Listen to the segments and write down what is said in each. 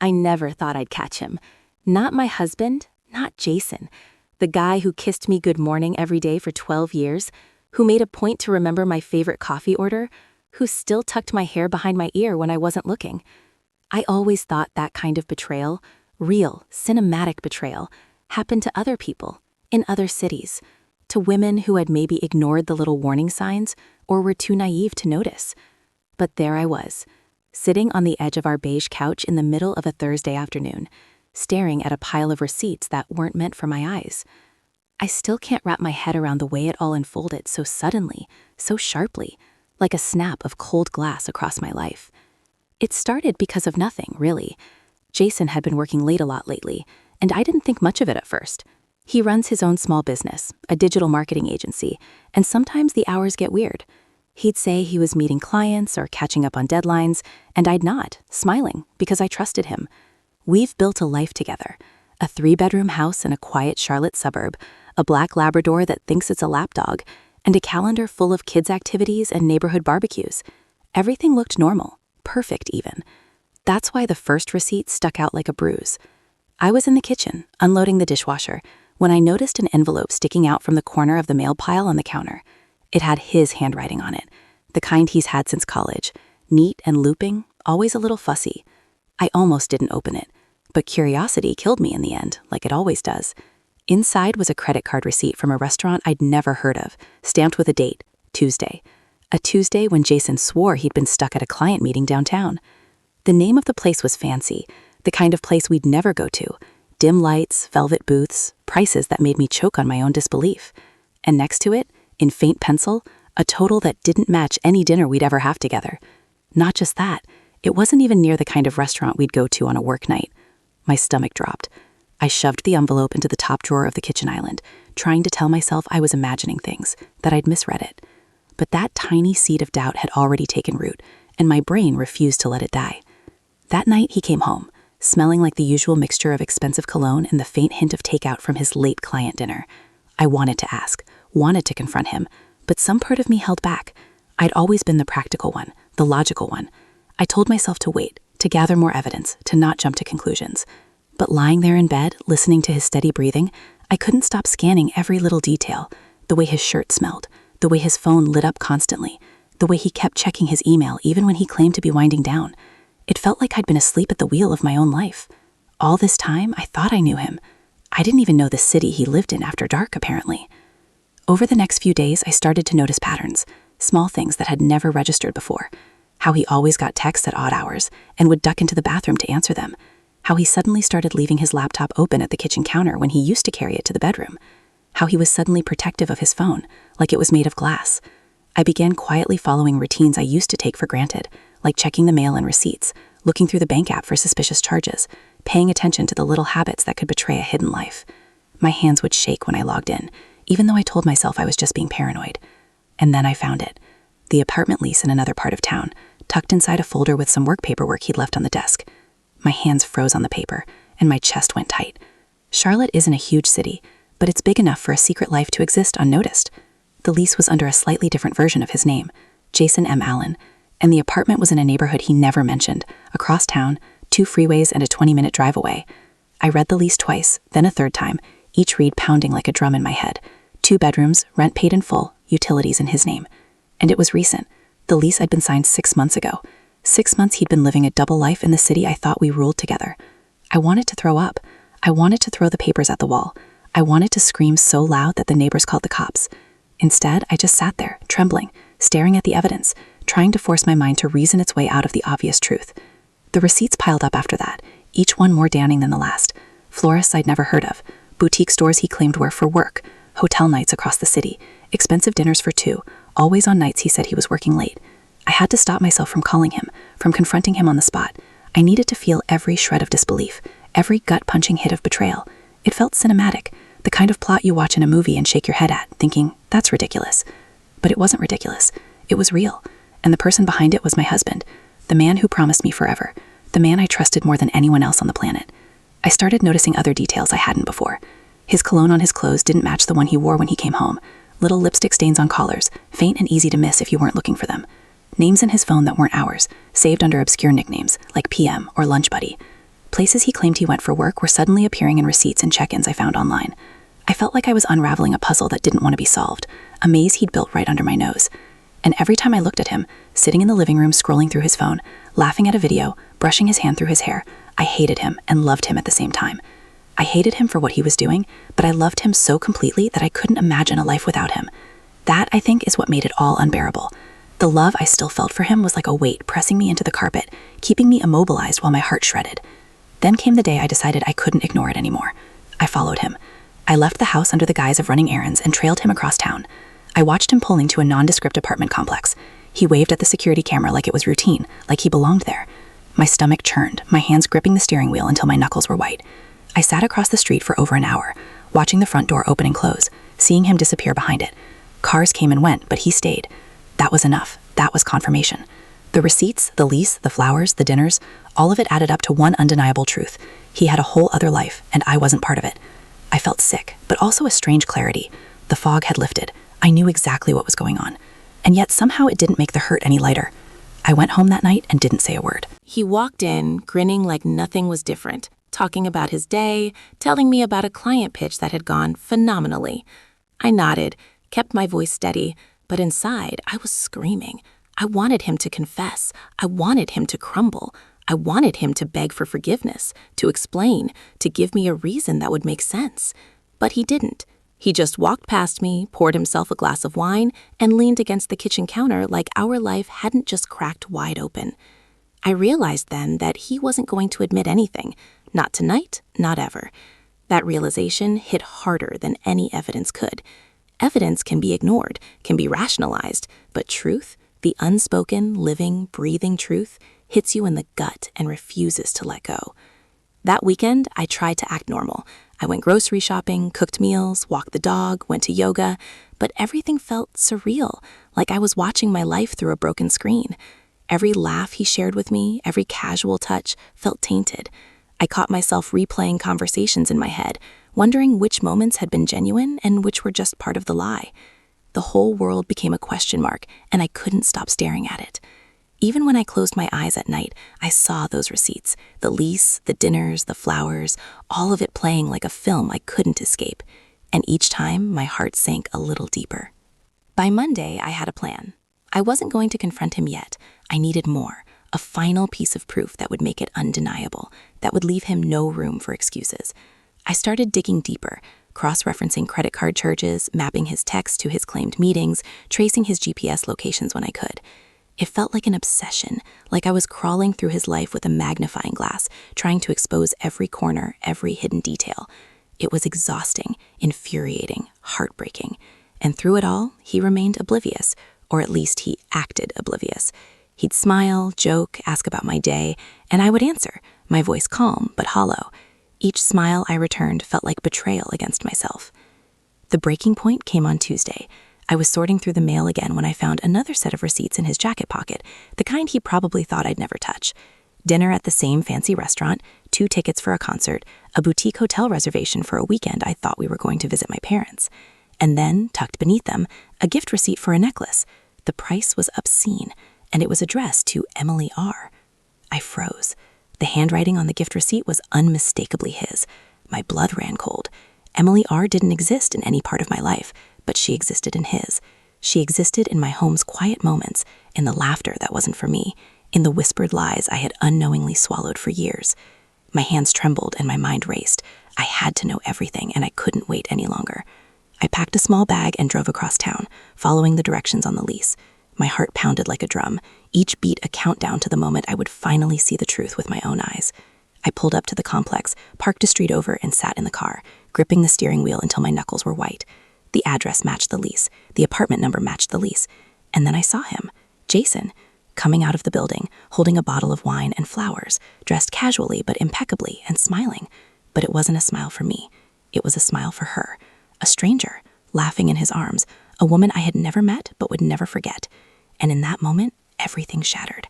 I never thought I'd catch him. Not my husband, not Jason. The guy who kissed me good morning every day for 12 years, who made a point to remember my favorite coffee order, who still tucked my hair behind my ear when I wasn't looking. I always thought that kind of betrayal, real, cinematic betrayal, happened to other people, in other cities, to women who had maybe ignored the little warning signs or were too naive to notice. But there I was, sitting on the edge of our beige couch in the middle of a Thursday afternoon, staring at a pile of receipts that weren't meant for my eyes. I still can't wrap my head around the way it all unfolded so suddenly, so sharply, like a snap of cold glass across my life. It started because of nothing, really. Jason had been working late a lot lately, and I didn't think much of it at first. He runs his own small business, a digital marketing agency, and sometimes the hours get weird. He'd say he was meeting clients or catching up on deadlines, and I'd nod, smiling, because I trusted him. We've built a life together, a 3-bedroom house in a quiet Charlotte suburb, a black Labrador that thinks it's a lapdog, and a calendar full of kids' activities and neighborhood barbecues. Everything looked normal, perfect even. That's why the first receipt stuck out like a bruise. I was in the kitchen, unloading the dishwasher, when I noticed an envelope sticking out from the corner of the mail pile on the counter. It had his handwriting on it, the kind he's had since college, neat and looping, always a little fussy. I almost didn't open it, but curiosity killed me in the end, like it always does. Inside was a credit card receipt from a restaurant I'd never heard of, stamped with a date, Tuesday. A Tuesday when Jason swore he'd been stuck at a client meeting downtown. The name of the place was fancy, the kind of place we'd never go to. Dim lights, velvet booths, prices that made me choke on my own disbelief. And next to it, in faint pencil, a total that didn't match any dinner we'd ever have together. Not just that, it wasn't even near the kind of restaurant we'd go to on a work night. My stomach dropped. I shoved the envelope into the top drawer of the kitchen island, trying to tell myself I was imagining things, that I'd misread it. But that tiny seed of doubt had already taken root, and my brain refused to let it die. That night he came home, smelling like the usual mixture of expensive cologne and the faint hint of takeout from his late client dinner. I wanted to ask, wanted to confront him, but some part of me held back. I'd always been the practical one, the logical one. I told myself to wait, to gather more evidence, to not jump to conclusions. But lying there in bed, listening to his steady breathing, I couldn't stop scanning every little detail, the way his shirt smelled, the way his phone lit up constantly, the way he kept checking his email even when he claimed to be winding down. It felt like I'd been asleep at the wheel of my own life. All this time, I thought I knew him. I didn't even know the city he lived in after dark, apparently. Over the next few days, I started to notice patterns, small things that had never registered before. How he always got texts at odd hours and would duck into the bathroom to answer them. How he suddenly started leaving his laptop open at the kitchen counter when he used to carry it to the bedroom. How he was suddenly protective of his phone, like it was made of glass. I began quietly following routines I used to take for granted, like checking the mail and receipts, looking through the bank app for suspicious charges, paying attention to the little habits that could betray a hidden life. My hands would shake when I logged in, even though I told myself I was just being paranoid. And then I found it. The apartment lease in another part of town, tucked inside a folder with some work paperwork he'd left on the desk. My hands froze on the paper, and my chest went tight. Charlotte isn't a huge city, but it's big enough for a secret life to exist unnoticed. The lease was under a slightly different version of his name, Jason M. Allen, and the apartment was in a neighborhood he never mentioned, across town, 2 freeways and a 20-minute drive away. I read the lease twice, then a third time, each read pounding like a drum in my head. 2 bedrooms, rent paid in full, utilities in his name. And it was recent. The lease had been signed 6 months ago. 6 months he'd been living a double life in the city I thought we ruled together. I wanted to throw up. I wanted to throw the papers at the wall. I wanted to scream so loud that the neighbors called the cops. Instead, I just sat there, trembling, staring at the evidence, trying to force my mind to reason its way out of the obvious truth. The receipts piled up after that, each one more damning than the last. Florists I'd never heard of, boutique stores he claimed were for work, hotel nights across the city, expensive dinners for 2, always on nights he said he was working late. I had to stop myself from calling him, from confronting him on the spot. I needed to feel every shred of disbelief, every gut-punching hit of betrayal. It felt cinematic, the kind of plot you watch in a movie and shake your head at, thinking, that's ridiculous. But it wasn't ridiculous. It was real. And the person behind it was my husband, the man who promised me forever, the man I trusted more than anyone else on the planet. I started noticing other details I hadn't before. His cologne on his clothes didn't match the one he wore when he came home. Little lipstick stains on collars, faint and easy to miss if you weren't looking for them. Names in his phone that weren't ours, saved under obscure nicknames, like PM or Lunch Buddy. Places he claimed he went for work were suddenly appearing in receipts and check-ins I found online. I felt like I was unraveling a puzzle that didn't want to be solved, a maze he'd built right under my nose. And every time I looked at him, sitting in the living room scrolling through his phone, laughing at a video, brushing his hand through his hair, I hated him and loved him at the same time. I hated him for what he was doing, but I loved him so completely that I couldn't imagine a life without him. That, I think, is what made it all unbearable. The love I still felt for him was like a weight pressing me into the carpet, keeping me immobilized while my heart shredded. Then came the day I decided I couldn't ignore it anymore. I followed him. I left the house under the guise of running errands and trailed him across town. I watched him pull into a nondescript apartment complex. He waved at the security camera like it was routine, like he belonged there. My stomach churned, my hands gripping the steering wheel until my knuckles were white. I sat across the street for over an hour, watching the front door open and close, seeing him disappear behind it. Cars came and went, but he stayed. That was enough. That was confirmation. The receipts, the lease, the flowers, the dinners, all of it added up to one undeniable truth. He had a whole other life, and I wasn't part of it. I felt sick, but also a strange clarity. The fog had lifted. I knew exactly what was going on. And yet somehow it didn't make the hurt any lighter. I went home that night and didn't say a word. He walked in, grinning like nothing was different, talking about his day, telling me about a client pitch that had gone phenomenally. I nodded, kept my voice steady, but inside I was screaming. I wanted him to confess. I wanted him to crumble. I wanted him to beg for forgiveness, to explain, to give me a reason that would make sense. But he didn't. He just walked past me, poured himself a glass of wine, and leaned against the kitchen counter like our life hadn't just cracked wide open. I realized then that he wasn't going to admit anything. Not tonight, not ever. That realization hit harder than any evidence could. Evidence can be ignored, can be rationalized, but truth, the unspoken, living, breathing truth, hits you in the gut and refuses to let go. That weekend, I tried to act normal. I went grocery shopping, cooked meals, walked the dog, went to yoga, but everything felt surreal, like I was watching my life through a broken screen. Every laugh he shared with me, every casual touch, felt tainted. I caught myself replaying conversations in my head, wondering which moments had been genuine and which were just part of the lie. The whole world became a question mark, and I couldn't stop staring at it. Even when I closed my eyes at night, I saw those receipts, the lease, the dinners, the flowers, all of it playing like a film I couldn't escape. And each time, my heart sank a little deeper. By Monday, I had a plan. I wasn't going to confront him yet. I needed more, a final piece of proof that would make it undeniable, that would leave him no room for excuses. I started digging deeper, cross-referencing credit card charges, mapping his texts to his claimed meetings, tracing his GPS locations when I could. It felt like an obsession, like I was crawling through his life with a magnifying glass, trying to expose every corner, every hidden detail. It was exhausting, infuriating, heartbreaking. And through it all, he remained oblivious, or at least he acted oblivious. He'd smile, joke, ask about my day, and I would answer, my voice calm but hollow. Each smile I returned felt like betrayal against myself. The breaking point came on Tuesday. I was sorting through the mail again when I found another set of receipts in his jacket pocket, the kind he probably thought I'd never touch. Dinner at the same fancy restaurant, 2 tickets for a concert, a boutique hotel reservation for a weekend I thought we were going to visit my parents. And then, tucked beneath them, a gift receipt for a necklace. The price was obscene, and it was addressed to Emily R. I froze. The handwriting on the gift receipt was unmistakably his. My blood ran cold. Emily R. didn't exist in any part of my life, but she existed in his. She existed in my home's quiet moments, in the laughter that wasn't for me, in the whispered lies I had unknowingly swallowed for years. My hands trembled and my mind raced. I had to know everything, and I couldn't wait any longer. I packed a small bag and drove across town, following the directions on the lease. My heart pounded like a drum, each beat a countdown to the moment I would finally see the truth with my own eyes. I pulled up to the complex, parked a street over, and sat in the car, gripping the steering wheel until my knuckles were white. The address matched the lease, the apartment number matched the lease, and then I saw him, Jason, coming out of the building, holding a bottle of wine and flowers, dressed casually but impeccably and smiling. But it wasn't a smile for me. It was a smile for her, a stranger, laughing in his arms, a woman I had never met but would never forget. And in that moment, everything shattered.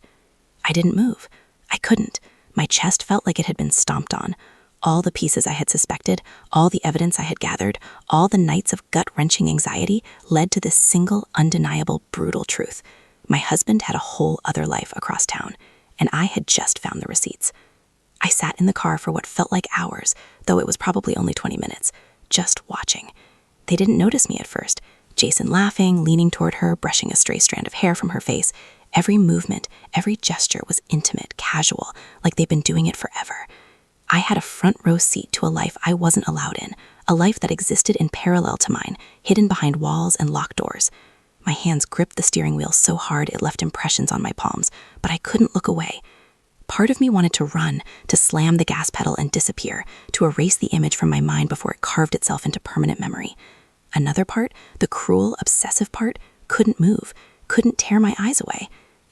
I didn't move. I couldn't. My chest felt like it had been stomped on. All the pieces I had suspected, all the evidence I had gathered, all the nights of gut-wrenching anxiety led to this single, undeniable, brutal truth. My husband had a whole other life across town, and I had just found the receipts. I sat in the car for what felt like hours, though it was probably only 20 minutes, just watching. They didn't notice me at first. Jason laughing, leaning toward her, brushing a stray strand of hair from her face. Every movement, every gesture was intimate, casual, like they'd been doing it forever. I had a front row seat to a life I wasn't allowed in, a life that existed in parallel to mine, hidden behind walls and locked doors. My hands gripped the steering wheel so hard it left impressions on my palms, but I couldn't look away. Part of me wanted to run, to slam the gas pedal and disappear, to erase the image from my mind before it carved itself into permanent memory. Another part, the cruel, obsessive part, couldn't move, couldn't tear my eyes away.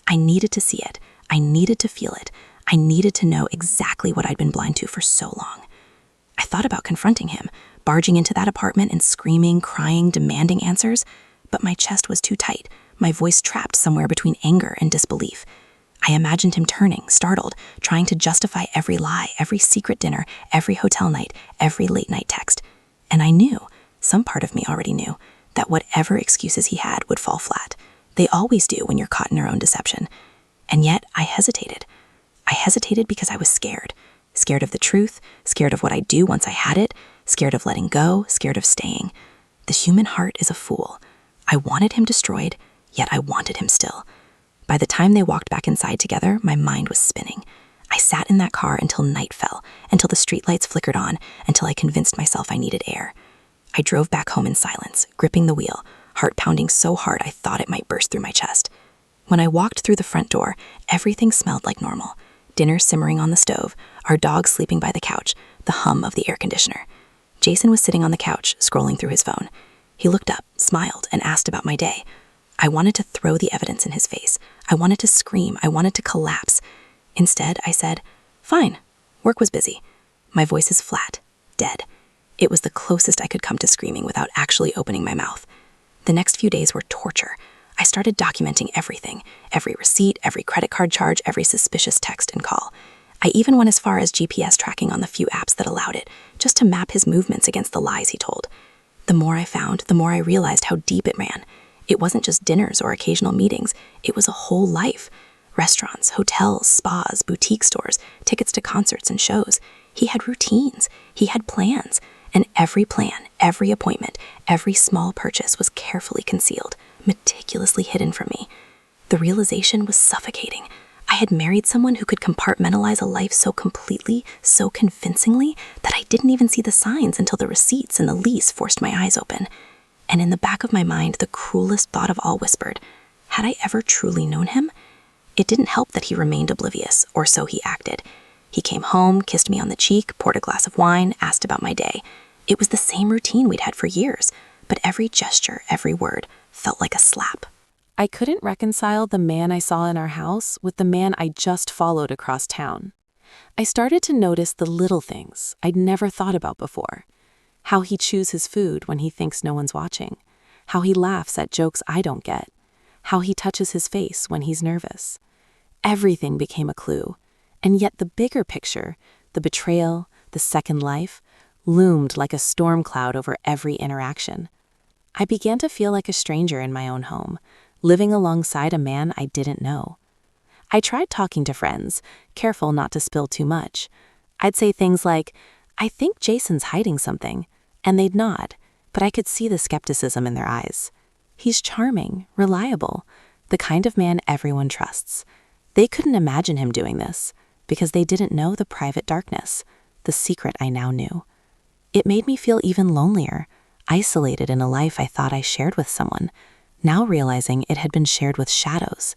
I needed to see it. I needed to feel it. I needed to know exactly what I'd been blind to for so long. I thought about confronting him, barging into that apartment and screaming, crying, demanding answers, but my chest was too tight, my voice trapped somewhere between anger and disbelief. I imagined him turning, startled, trying to justify every lie, every secret dinner, every hotel night, every late-night text. And I knew, some part of me already knew, that whatever excuses he had would fall flat. They always do when you're caught in your own deception. And yet, I hesitated. I hesitated because I was scared. Scared of the truth, scared of what I'd do once I had it, scared of letting go, scared of staying. The human heart is a fool. I wanted him destroyed, yet I wanted him still. By the time they walked back inside together, my mind was spinning. I sat in that car until night fell, until the streetlights flickered on, until I convinced myself I needed air. I drove back home in silence, gripping the wheel, heart pounding so hard I thought it might burst through my chest. When I walked through the front door, everything smelled like normal. Dinner simmering on the stove, our dog sleeping by the couch, the hum of the air conditioner. Jason was sitting on the couch, scrolling through his phone. He looked up, smiled, and asked about my day. I wanted to throw the evidence in his face. I wanted to scream. I wanted to collapse. Instead, I said, "Fine. Work was busy." My voice is flat, dead. It was the closest I could come to screaming without actually opening my mouth. The next few days were torture. I started documenting everything, every receipt, every credit card charge, every suspicious text and call. I even went as far as GPS tracking on the few apps that allowed it, just to map his movements against the lies he told. The more I found, the more I realized how deep it ran. It wasn't just dinners or occasional meetings. It was a whole life. Restaurants, hotels, spas, boutique stores, tickets to concerts and shows. He had routines. He had plans. And every plan, every appointment, every small purchase was carefully concealed, meticulously hidden from me. The realization was suffocating. I had married someone who could compartmentalize a life so completely, so convincingly, that I didn't even see the signs until the receipts and the lease forced my eyes open. And in the back of my mind, the cruelest thought of all whispered, had I ever truly known him? It didn't help that he remained oblivious, or so he acted. He came home, kissed me on the cheek, poured a glass of wine, asked about my day. It was the same routine we'd had for years, but every gesture, every word, felt like a slap. I couldn't reconcile the man I saw in our house with the man I just followed across town. I started to notice the little things I'd never thought about before. How he chews his food when he thinks no one's watching. How he laughs at jokes I don't get. How he touches his face when he's nervous. Everything became a clue, and yet the bigger picture, the betrayal, the second life, loomed like a storm cloud over every interaction. I began to feel like a stranger in my own home, living alongside a man I didn't know. I tried talking to friends, careful not to spill too much. I'd say things like, "I think Jason's hiding something," and they'd nod, but I could see the skepticism in their eyes. He's charming, reliable, the kind of man everyone trusts. They couldn't imagine him doing this, because they didn't know the private darkness, the secret I now knew. It made me feel even lonelier, isolated in a life I thought I shared with someone, now realizing it had been shared with shadows.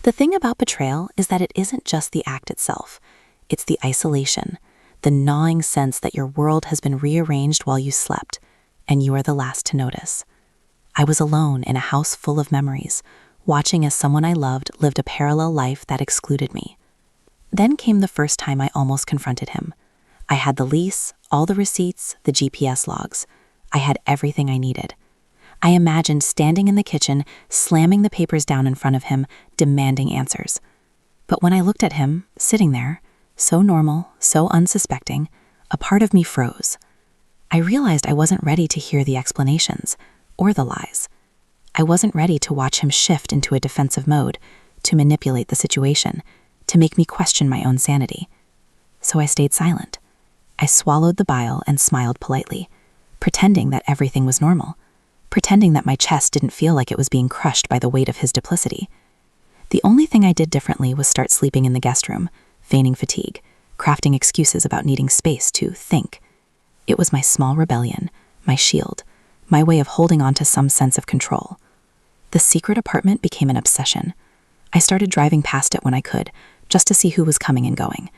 The thing about betrayal is that it isn't just the act itself. It's the isolation, the gnawing sense that your world has been rearranged while you slept, and you are the last to notice. I was alone in a house full of memories, watching as someone I loved lived a parallel life that excluded me. Then came the first time I almost confronted him. I had the lease, all the receipts, the GPS logs. I had everything I needed. I imagined standing in the kitchen, slamming the papers down in front of him, demanding answers. But when I looked at him, sitting there, so normal, so unsuspecting, a part of me froze. I realized I wasn't ready to hear the explanations, or the lies. I wasn't ready to watch him shift into a defensive mode, to manipulate the situation, to make me question my own sanity. So I stayed silent. I swallowed the bile and smiled politely, pretending that everything was normal, pretending that my chest didn't feel like it was being crushed by the weight of his duplicity. The only thing I did differently was start sleeping in the guest room, feigning fatigue, crafting excuses about needing space to think. It was my small rebellion, my shield, my way of holding on to some sense of control. The secret apartment became an obsession. I started driving past it when I could, just to see who was coming and going.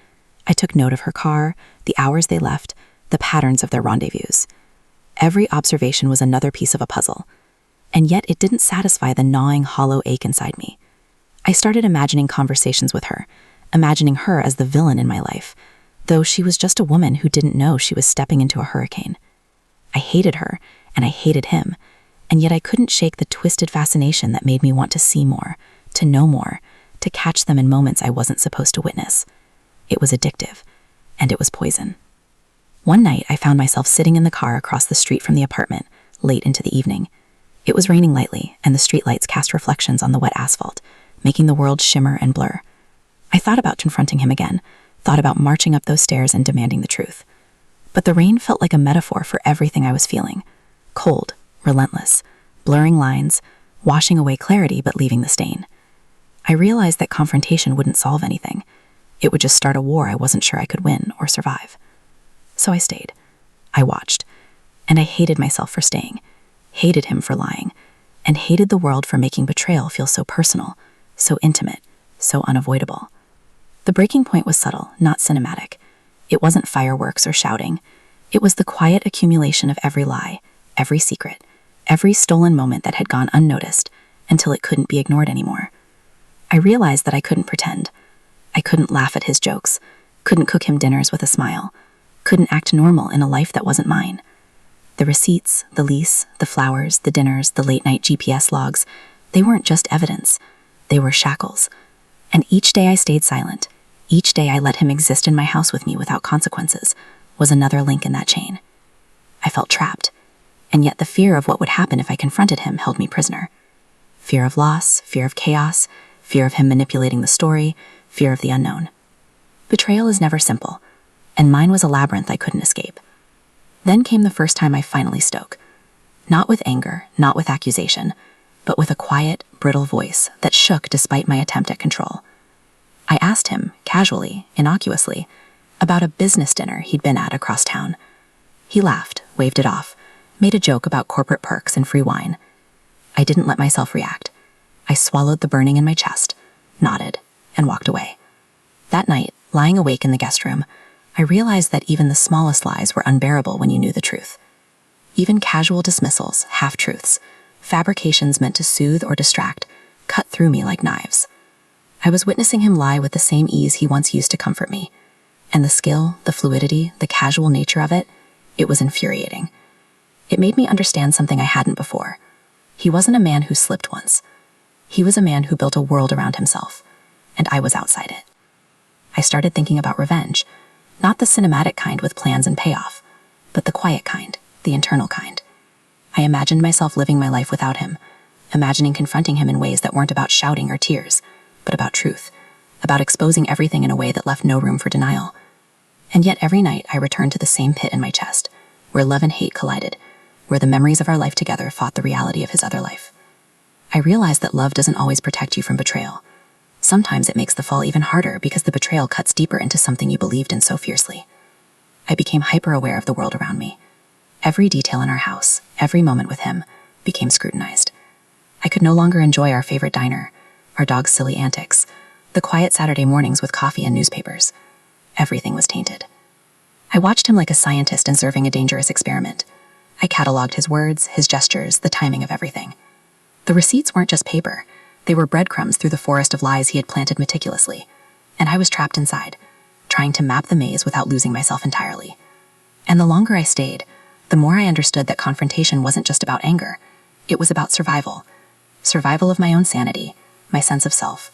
I took note of her car, the hours they left, the patterns of their rendezvous. Every observation was another piece of a puzzle, and yet it didn't satisfy the gnawing, hollow ache inside me. I started imagining conversations with her, imagining her as the villain in my life, though she was just a woman who didn't know she was stepping into a hurricane. I hated her, and I hated him, and yet I couldn't shake the twisted fascination that made me want to see more, to know more, to catch them in moments I wasn't supposed to witness. It was addictive, and it was poison. One night, I found myself sitting in the car across the street from the apartment, late into the evening. It was raining lightly, and the streetlights cast reflections on the wet asphalt, making the world shimmer and blur. I thought about confronting him again, thought about marching up those stairs and demanding the truth. But the rain felt like a metaphor for everything I was feeling. Cold, relentless, blurring lines, washing away clarity but leaving the stain. I realized that confrontation wouldn't solve anything. It would just start a war I wasn't sure I could win or survive. So I stayed. I watched. And I hated myself for staying, hated him for lying, and hated the world for making betrayal feel so personal, so intimate, so unavoidable. The breaking point was subtle, not cinematic. It wasn't fireworks or shouting. It was the quiet accumulation of every lie, every secret, every stolen moment that had gone unnoticed until it couldn't be ignored anymore. I realized that I couldn't pretend. I couldn't laugh at his jokes, couldn't cook him dinners with a smile, couldn't act normal in a life that wasn't mine. The receipts, the lease, the flowers, the dinners, the late-night GPS logs, they weren't just evidence. They were shackles. And each day I stayed silent, each day I let him exist in my house with me without consequences, was another link in that chain. I felt trapped, and yet the fear of what would happen if I confronted him held me prisoner. Fear of loss, fear of chaos, fear of him manipulating the story, fear of the unknown. Betrayal is never simple, and mine was a labyrinth I couldn't escape. Then came the first time I finally spoke. Not with anger, not with accusation, but with a quiet, brittle voice that shook despite my attempt at control. I asked him, casually, innocuously, about a business dinner he'd been at across town. He laughed, waved it off, made a joke about corporate perks and free wine. I didn't let myself react. I swallowed the burning in my chest, nodded, and walked away. That night, lying awake in the guest room, I realized that even the smallest lies were unbearable when you knew the truth. Even casual dismissals, half-truths, fabrications meant to soothe or distract, cut through me like knives. I was witnessing him lie with the same ease he once used to comfort me. And the skill, the fluidity, the casual nature of it, it was infuriating. It made me understand something I hadn't before. He wasn't a man who slipped once. He was a man who built a world around himself, and I was outside it. I started thinking about revenge, not the cinematic kind with plans and payoff, but the quiet kind, the internal kind. I imagined myself living my life without him, imagining confronting him in ways that weren't about shouting or tears, but about truth, about exposing everything in a way that left no room for denial. And yet every night I returned to the same pit in my chest, where love and hate collided, where the memories of our life together fought the reality of his other life. I realized that love doesn't always protect you from betrayal. Sometimes it makes the fall even harder because the betrayal cuts deeper into something you believed in so fiercely. I became hyper-aware of the world around me. Every detail in our house, every moment with him, became scrutinized. I could no longer enjoy our favorite diner, our dog's silly antics, the quiet Saturday mornings with coffee and newspapers. Everything was tainted. I watched him like a scientist observing a dangerous experiment. I cataloged his words, his gestures, the timing of everything. The receipts weren't just paper. They were breadcrumbs through the forest of lies he had planted meticulously. And I was trapped inside, trying to map the maze without losing myself entirely. And the longer I stayed, the more I understood that confrontation wasn't just about anger. It was about survival. Survival of my own sanity, my sense of self,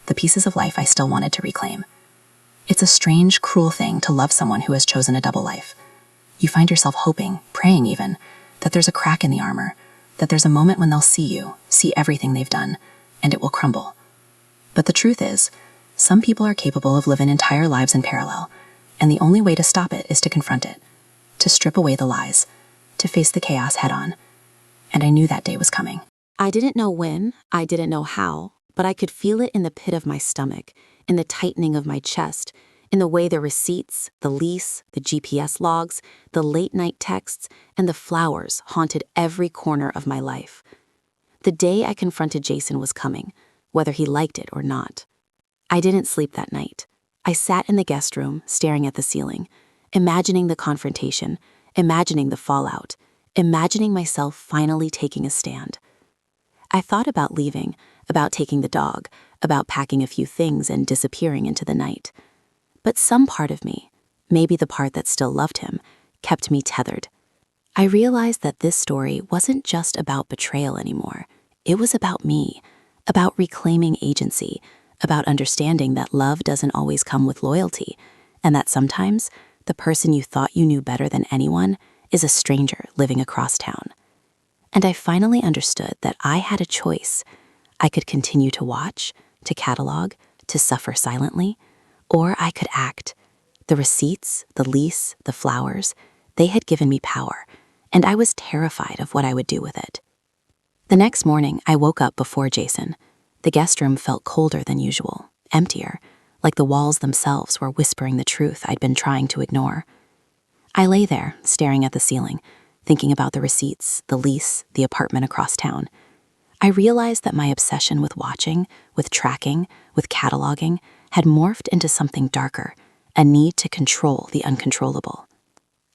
the pieces of life I still wanted to reclaim. It's a strange, cruel thing to love someone who has chosen a double life. You find yourself hoping, praying even, that there's a crack in the armor, that there's a moment when they'll see you, see everything they've done, and it will crumble. But the truth is, some people are capable of living entire lives in parallel, and the only way to stop it is to confront it, to strip away the lies, to face the chaos head-on. And I knew that day was coming. I didn't know when, I didn't know how, but I could feel it in the pit of my stomach, in the tightening of my chest, in the way the receipts, the lease, the GPS logs, the late-night texts, and the flowers haunted every corner of my life. The day I confronted Jason was coming, whether he liked it or not. I didn't sleep that night. I sat in the guest room, staring at the ceiling, imagining the confrontation, imagining the fallout, imagining myself finally taking a stand. I thought about leaving, about taking the dog, about packing a few things and disappearing into the night. But some part of me, maybe the part that still loved him, kept me tethered. I realized that this story wasn't just about betrayal anymore. It was about me, about reclaiming agency, about understanding that love doesn't always come with loyalty, and that sometimes the person you thought you knew better than anyone is a stranger living across town. And I finally understood that I had a choice. I could continue to watch, to catalog, to suffer silently, or I could act. The receipts, the lease, the flowers, they had given me power, and I was terrified of what I would do with it. The next morning, I woke up before Jason. The guest room felt colder than usual, emptier, like the walls themselves were whispering the truth I'd been trying to ignore. I lay there, staring at the ceiling, thinking about the receipts, the lease, the apartment across town. I realized that my obsession with watching, with tracking, with cataloging, had morphed into something darker, a need to control the uncontrollable.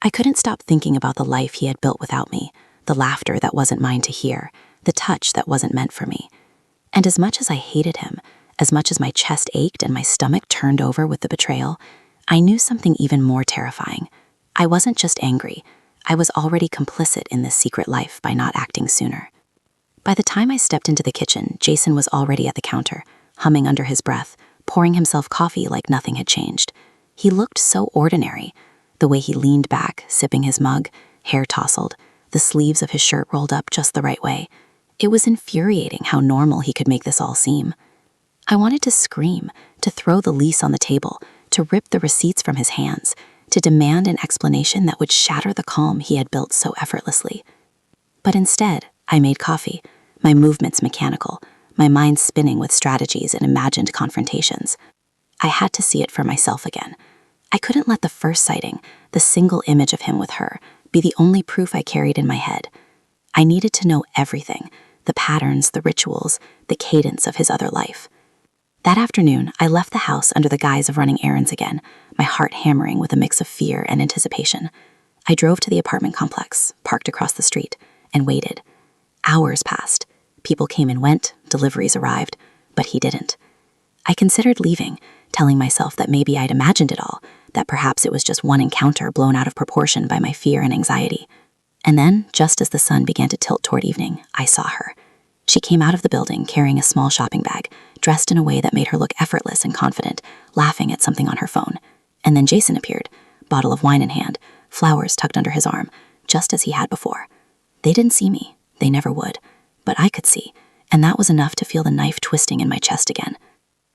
I couldn't stop thinking about the life he had built without me, the laughter that wasn't mine to hear, the touch that wasn't meant for me. And as much as I hated him, as much as my chest ached and my stomach turned over with the betrayal, I knew something even more terrifying. I wasn't just angry. I was already complicit in this secret life by not acting sooner. By the time I stepped into the kitchen, Jason was already at the counter, humming under his breath, pouring himself coffee like nothing had changed. He looked so ordinary. The way he leaned back, sipping his mug, hair tousled, the sleeves of his shirt rolled up just the right way. It was infuriating how normal he could make this all seem. I wanted to scream, to throw the lease on the table, to rip the receipts from his hands, to demand an explanation that would shatter the calm he had built so effortlessly. But instead, I made coffee, my movements mechanical, my mind spinning with strategies and imagined confrontations. I had to see it for myself again. I couldn't let the first sighting, the single image of him with her, be the only proof I carried in my head. I needed to know everything, the patterns, the rituals, the cadence of his other life. That afternoon, I left the house under the guise of running errands again, my heart hammering with a mix of fear and anticipation. I drove to the apartment complex, parked across the street, and waited. Hours passed. People came and went, deliveries arrived, but he didn't. I considered leaving, telling myself that maybe I'd imagined it all, that perhaps it was just one encounter blown out of proportion by my fear and anxiety. And then, just as the sun began to tilt toward evening, I saw her. She came out of the building carrying a small shopping bag, dressed in a way that made her look effortless and confident, laughing at something on her phone. And then Jason appeared, bottle of wine in hand, flowers tucked under his arm, just as he had before. They didn't see me. They never would. But I could see, and that was enough to feel the knife twisting in my chest again.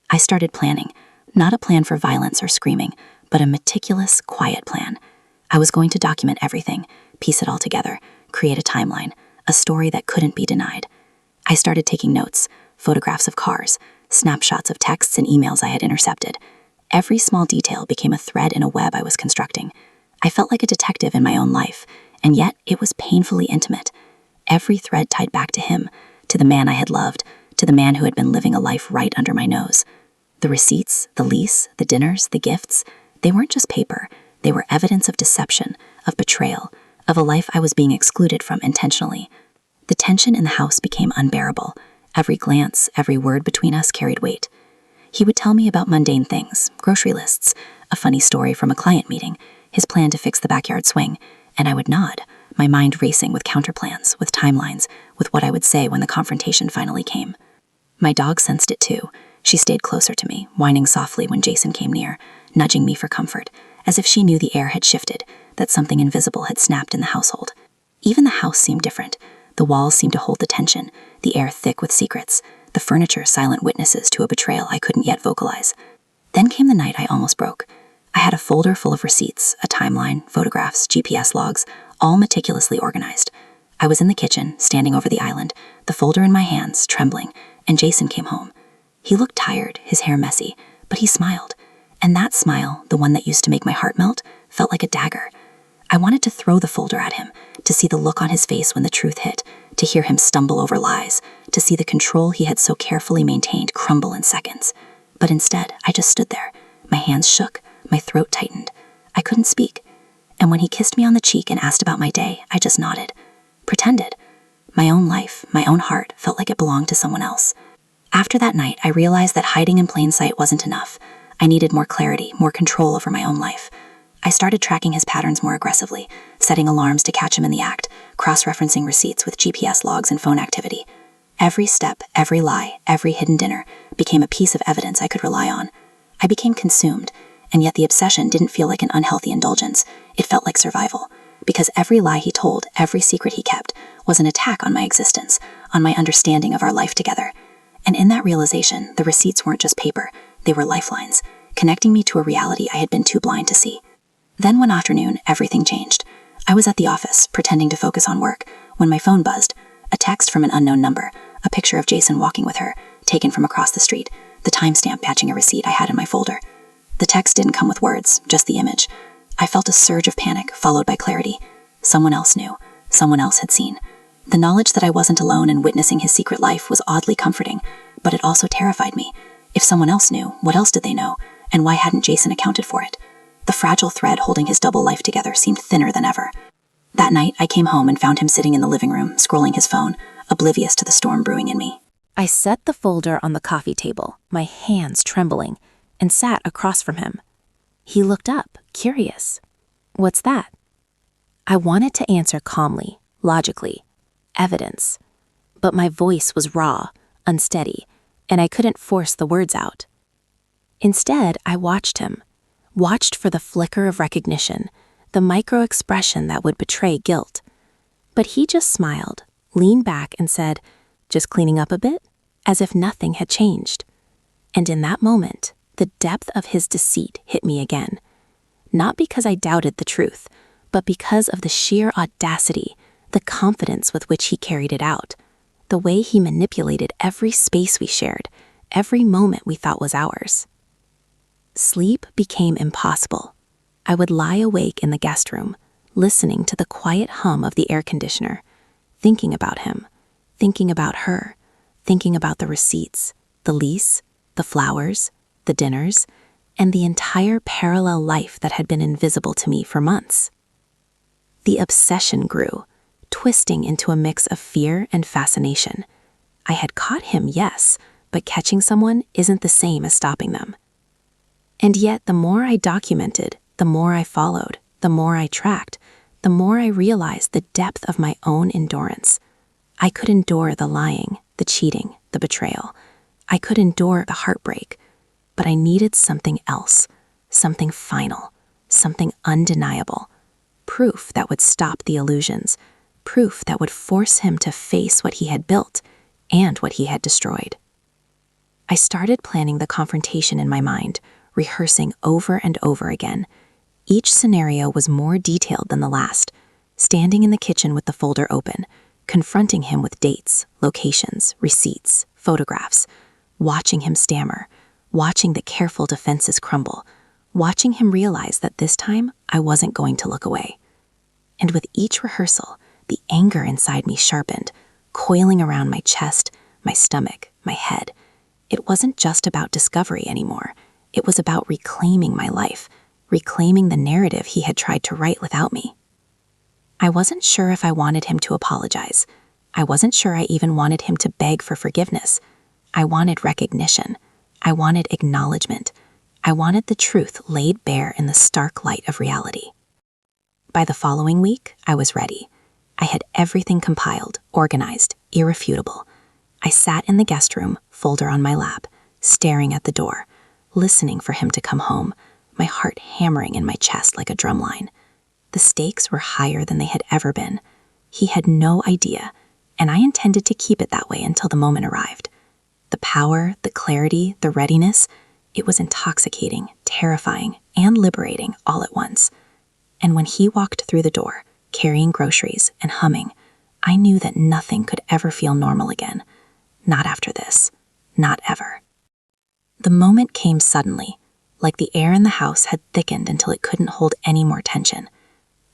I started planning, not a plan for violence or screaming, but a meticulous, quiet plan. I was going to document everything, piece it all together, create a timeline, a story that couldn't be denied. I started taking notes, photographs of cars, snapshots of texts and emails I had intercepted. Every small detail became a thread in a web I was constructing. I felt like a detective in my own life, and yet it was painfully intimate. Every thread tied back to him, to the man I had loved, to the man who had been living a life right under my nose. The receipts, the lease, the dinners, the gifts, they weren't just paper. They were evidence of deception, of betrayal, of a life I was being excluded from intentionally. The tension in the house became unbearable. Every glance, every word between us carried weight. He would tell me about mundane things, grocery lists, a funny story from a client meeting, his plan to fix the backyard swing, and I would nod, my mind racing with counterplans, with timelines, with what I would say when the confrontation finally came. My dog sensed it too. She stayed closer to me, whining softly when Jason came near, nudging me for comfort, as if she knew the air had shifted, that something invisible had snapped in the household. Even the house seemed different. The walls seemed to hold the tension, the air thick with secrets, the furniture silent witnesses to a betrayal I couldn't yet vocalize. Then came the night I almost broke. I had a folder full of receipts, a timeline, photographs, GPS logs, all meticulously organized. I was in the kitchen, standing over the island, the folder in my hands, trembling, and Jason came home. He looked tired, his hair messy, but he smiled. And that smile, the one that used to make my heart melt, felt like a dagger. I wanted to throw the folder at him, to see the look on his face when the truth hit, to hear him stumble over lies, to see the control he had so carefully maintained crumble in seconds. But instead, I just stood there. My hands shook, my throat tightened. I couldn't speak. And when he kissed me on the cheek and asked about my day, I just nodded. Pretended. My own life, my own heart, felt like it belonged to someone else. After that night, I realized that hiding in plain sight wasn't enough. I needed more clarity, more control over my own life. I started tracking his patterns more aggressively, setting alarms to catch him in the act, cross-referencing receipts with GPS logs and phone activity. Every step, every lie, every hidden dinner became a piece of evidence I could rely on. I became consumed, and yet the obsession didn't feel like an unhealthy indulgence. It felt like survival, because every lie he told, every secret he kept, was an attack on my existence, on my understanding of our life together. And in that realization, the receipts weren't just paper, they were lifelines, connecting me to a reality I had been too blind to see. Then one afternoon, everything changed. I was at the office, pretending to focus on work, when my phone buzzed. A text from an unknown number, a picture of Jason walking with her, taken from across the street, the timestamp matching a receipt I had in my folder. The text didn't come with words, just the image. I felt a surge of panic, followed by clarity. Someone else knew. Someone else had seen. The knowledge that I wasn't alone in witnessing his secret life was oddly comforting, but it also terrified me. If someone else knew, what else did they know? And why hadn't Jason accounted for it? The fragile thread holding his double life together seemed thinner than ever. That night, I came home and found him sitting in the living room, scrolling his phone, oblivious to the storm brewing in me. I set the folder on the coffee table, my hands trembling, and sat across from him. He looked up, curious. "What's that?" I wanted to answer calmly, logically. Evidence. But my voice was raw, unsteady, and I couldn't force the words out. Instead, I watched him. Watched for the flicker of recognition, the micro-expression that would betray guilt. But he just smiled, leaned back and said, "Just cleaning up a bit?" As if nothing had changed. And in that moment, the depth of his deceit hit me again. Not because I doubted the truth, but because of the sheer audacity, the confidence with which he carried it out, the way he manipulated every space we shared, every moment we thought was ours. Sleep became impossible. I would lie awake in the guest room, listening to the quiet hum of the air conditioner, thinking about him, thinking about her, thinking about the receipts, the lease, the flowers, the dinners, and the entire parallel life that had been invisible to me for months. The obsession grew, twisting into a mix of fear and fascination. I had caught him, yes, but catching someone isn't the same as stopping them. And yet, the more I documented, the more I followed, the more I tracked, the more I realized the depth of my own endurance. I could endure the lying, the cheating, the betrayal. I could endure the heartbreak, but I needed something else, something final, something undeniable, proof that would stop the illusions, proof that would force him to face what he had built and what he had destroyed. I started planning the confrontation in my mind, rehearsing over and over again. Each scenario was more detailed than the last, standing in the kitchen with the folder open, confronting him with dates, locations, receipts, photographs, watching him stammer, watching the careful defenses crumble, watching him realize that this time I wasn't going to look away. And with each rehearsal, the anger inside me sharpened, coiling around my chest, my stomach, my head. It wasn't just about discovery anymore. It was about reclaiming my life, reclaiming the narrative he had tried to write without me. I wasn't sure if I wanted him to apologize. I wasn't sure I even wanted him to beg for forgiveness. I wanted recognition. I wanted acknowledgement. I wanted the truth laid bare in the stark light of reality. By the following week, I was ready. I had everything compiled, organized, irrefutable. I sat in the guest room, folder on my lap, staring at the door, listening for him to come home, my heart hammering in my chest like a drumline. The stakes were higher than they had ever been. He had no idea, and I intended to keep it that way until the moment arrived. The power, the clarity, the readiness, it was intoxicating, terrifying, and liberating all at once. And when he walked through the door, carrying groceries and humming, I knew that nothing could ever feel normal again. Not after this. Not ever. The moment came suddenly, like the air in the house had thickened until it couldn't hold any more tension.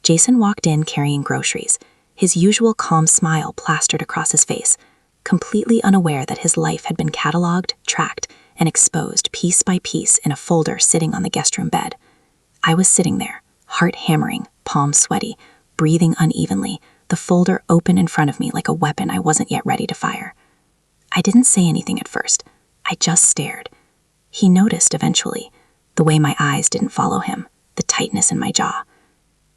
Jason walked in carrying groceries, his usual calm smile plastered across his face, completely unaware that his life had been cataloged, tracked, and exposed piece by piece in a folder sitting on the guest room bed. I was sitting there, heart hammering, palms sweaty, breathing unevenly, the folder open in front of me like a weapon I wasn't yet ready to fire. I didn't say anything at first. I just stared. He noticed eventually, the way my eyes didn't follow him, the tightness in my jaw.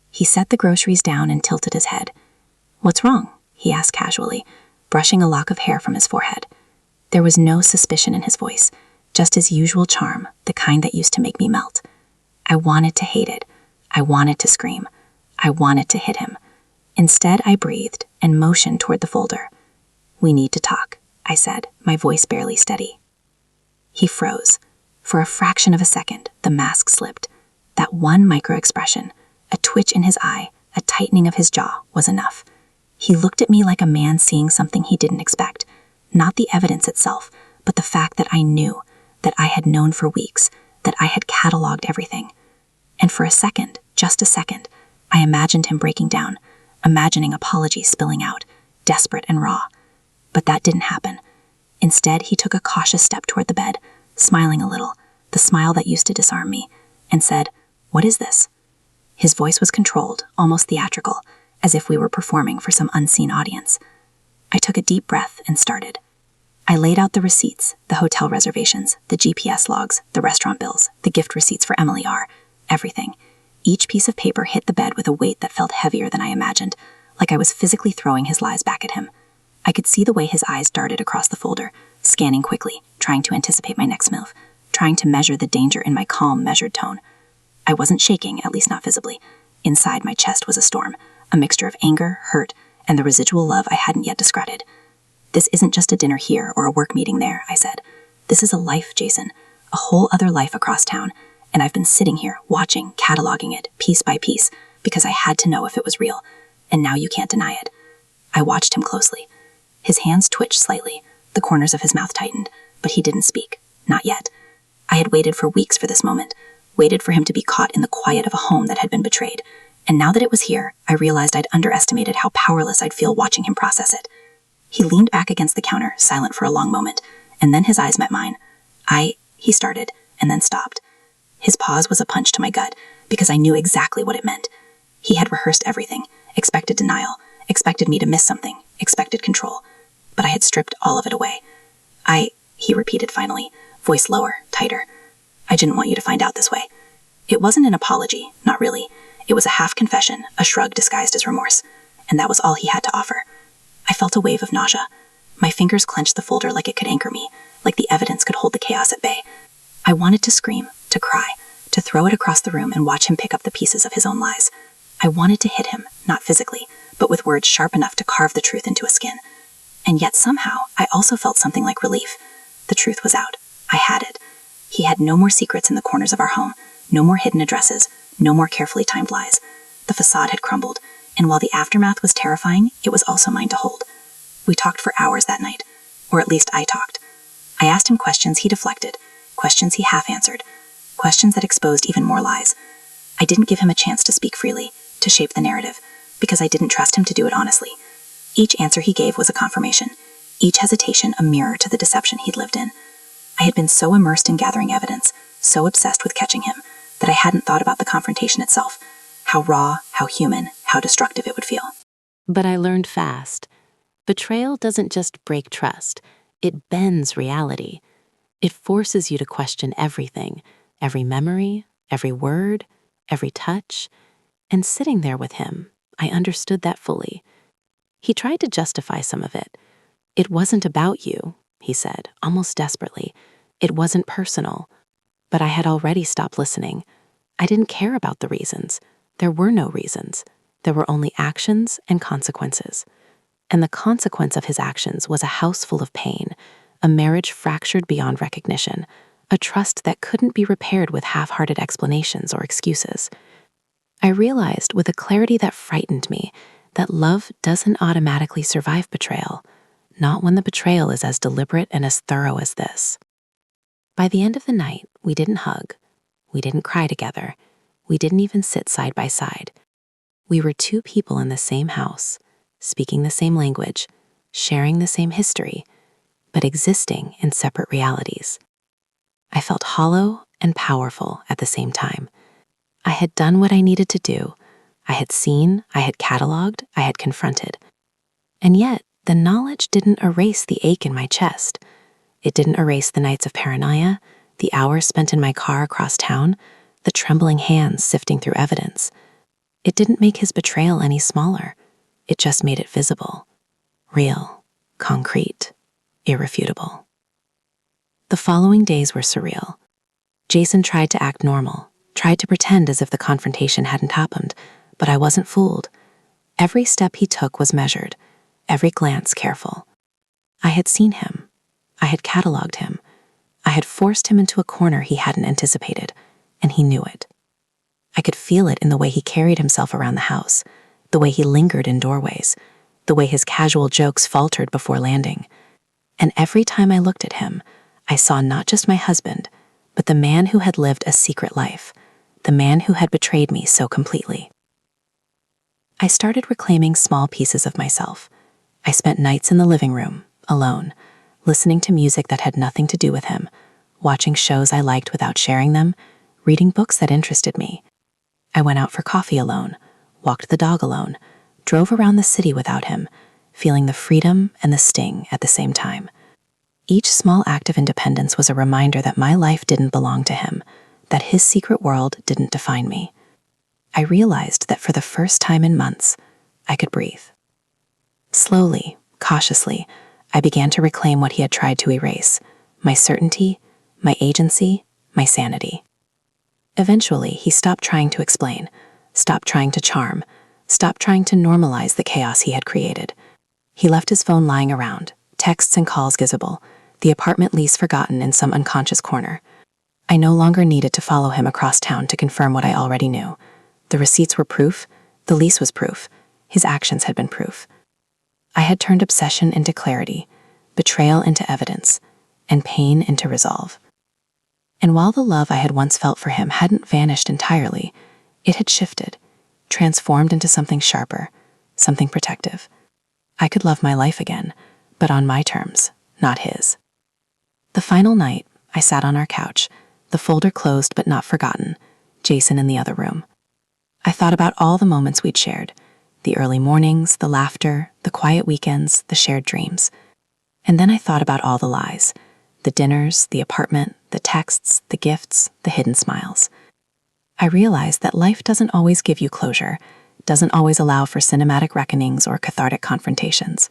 He set the groceries down and tilted his head. "What's wrong?" he asked casually, brushing a lock of hair from his forehead. There was no suspicion in his voice, just his usual charm, the kind that used to make me melt. I wanted to hate it. I wanted to scream. I wanted to hit him. Instead, I breathed and motioned toward the folder. "We need to talk," I said, my voice barely steady. He froze. For a fraction of a second, the mask slipped. That one micro-expression, a twitch in his eye, a tightening of his jaw, was enough. He looked at me like a man seeing something he didn't expect. Not the evidence itself, but the fact that I knew, that I had known for weeks, that I had cataloged everything. And for a second, just a second, I imagined him breaking down, imagining apologies spilling out, desperate and raw. But that didn't happen. Instead, he took a cautious step toward the bed, smiling a little, the smile that used to disarm me, and said, "What is this?" His voice was controlled, almost theatrical, as if we were performing for some unseen audience. I took a deep breath and started. I laid out the receipts, the hotel reservations, the GPS logs, the restaurant bills, the gift receipts for Emily R., everything. Each piece of paper hit the bed with a weight that felt heavier than I imagined, like I was physically throwing his lies back at him. I could see the way his eyes darted across the folder, scanning quickly, trying to anticipate my next move, trying to measure the danger in my calm, measured tone. I wasn't shaking, at least not visibly. Inside my chest was a storm, a mixture of anger, hurt, and the residual love I hadn't yet discarded. "This isn't just a dinner here or a work meeting there," I said. "This is a life, Jason, a whole other life across town, and I've been sitting here, watching, cataloging it, piece by piece, because I had to know if it was real, and now you can't deny it." I watched him closely. His hands twitched slightly, the corners of his mouth tightened, but he didn't speak, not yet. I had waited for weeks for this moment, waited for him to be caught in the quiet of a home that had been betrayed, and now that it was here, I realized I'd underestimated how powerless I'd feel watching him process it. He leaned back against the counter, silent for a long moment, and then his eyes met mine. He started, and then stopped. His pause was a punch to my gut, because I knew exactly what it meant. He had rehearsed everything, expected denial, expected me to miss something, expected control, but I had stripped all of it away. He repeated finally, voice lower, tighter. "I didn't want you to find out this way." It wasn't an apology, not really. It was a half confession, a shrug disguised as remorse, and that was all he had to offer. I felt a wave of nausea. My fingers clenched the folder like it could anchor me, like the evidence could hold the chaos at bay. I wanted to scream, to cry, to throw it across the room and watch him pick up the pieces of his own lies. I wanted to hit him, not physically, but with words sharp enough to carve the truth into a skin. And yet somehow, I also felt something like relief. The truth was out. I had it. He had no more secrets in the corners of our home, no more hidden addresses, no more carefully timed lies. The facade had crumbled, and while the aftermath was terrifying, it was also mine to hold. We talked for hours that night, or at least I talked. I asked him questions he deflected, questions he half-answered, questions that exposed even more lies. I didn't give him a chance to speak freely, to shape the narrative, because I didn't trust him to do it honestly. Each answer he gave was a confirmation, each hesitation a mirror to the deception he'd lived in. I had been so immersed in gathering evidence, so obsessed with catching him, that I hadn't thought about the confrontation itself, how raw, how human, how destructive it would feel. But I learned fast. Betrayal doesn't just break trust, it bends reality. It forces you to question everything, every memory, every word, every touch. And sitting there with him, I understood that fully. He tried to justify some of it. "It wasn't about you," he said, almost desperately. "It wasn't personal." But I had already stopped listening. I didn't care about the reasons. There were no reasons. There were only actions and consequences. And the consequence of his actions was a house full of pain, a marriage fractured beyond recognition, a trust that couldn't be repaired with half-hearted explanations or excuses. I realized with a clarity that frightened me that love doesn't automatically survive betrayal, not when the betrayal is as deliberate and as thorough as this. By the end of the night, we didn't hug, we didn't cry together, we didn't even sit side by side. We were two people in the same house, speaking the same language, sharing the same history, but existing in separate realities. I felt hollow and powerful at the same time. I had done what I needed to do. I had seen, I had cataloged, I had confronted. And yet, the knowledge didn't erase the ache in my chest. It didn't erase the nights of paranoia, the hours spent in my car across town, the trembling hands sifting through evidence. It didn't make his betrayal any smaller. It just made it visible, real, concrete, irrefutable. The following days were surreal. Jason tried to act normal, tried to pretend as if the confrontation hadn't happened, but I wasn't fooled. Every step he took was measured, every glance careful. I had seen him. I had cataloged him. I had forced him into a corner he hadn't anticipated, and he knew it. I could feel it in the way he carried himself around the house, the way he lingered in doorways, the way his casual jokes faltered before landing. And every time I looked at him, I saw not just my husband, but the man who had lived a secret life, the man who had betrayed me so completely. I started reclaiming small pieces of myself. I spent nights in the living room, alone, listening to music that had nothing to do with him, watching shows I liked without sharing them, reading books that interested me. I went out for coffee alone, walked the dog alone, drove around the city without him, feeling the freedom and the sting at the same time. Each small act of independence was a reminder that my life didn't belong to him, that his secret world didn't define me. I realized that for the first time in months, I could breathe. Slowly, cautiously, I began to reclaim what he had tried to erase: my certainty, my agency, my sanity. Eventually, he stopped trying to explain, stopped trying to charm, stopped trying to normalize the chaos he had created. He left his phone lying around, texts and calls visible, the apartment lease forgotten in some unconscious corner. I no longer needed to follow him across town to confirm what I already knew. The receipts were proof, the lease was proof, his actions had been proof. I had turned obsession into clarity, betrayal into evidence, and pain into resolve. And while the love I had once felt for him hadn't vanished entirely, it had shifted, transformed into something sharper, something protective. I could love my life again, but on my terms, not his. The final night, I sat on our couch, the folder closed but not forgotten, Jason in the other room. I thought about all the moments we'd shared, the early mornings, the laughter, the quiet weekends, the shared dreams. And then I thought about all the lies, the dinners, the apartment, the texts, the gifts, the hidden smiles. I realized that life doesn't always give you closure, doesn't always allow for cinematic reckonings or cathartic confrontations.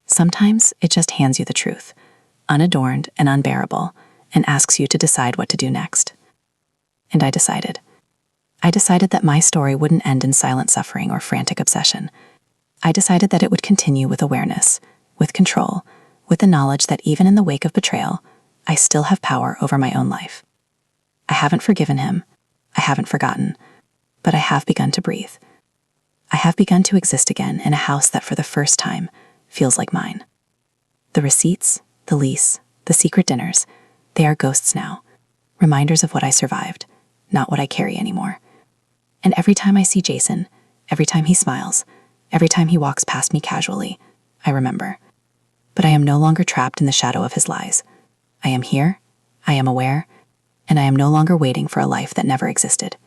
Sometimes it just hands you the truth, unadorned and unbearable, and asks you to decide what to do next. And I decided. I decided that my story wouldn't end in silent suffering or frantic obsession. I decided that it would continue with awareness, with control, with the knowledge that even in the wake of betrayal, I still have power over my own life. I haven't forgiven him. I haven't forgotten. But I have begun to breathe. I have begun to exist again in a house that for the first time feels like mine. The receipts, the lease, the secret dinners, they are ghosts now, reminders of what I survived, not what I carry anymore. And every time I see Jason, every time he smiles, every time he walks past me casually, I remember. But I am no longer trapped in the shadow of his lies. I am here, I am aware, and I am no longer waiting for a life that never existed.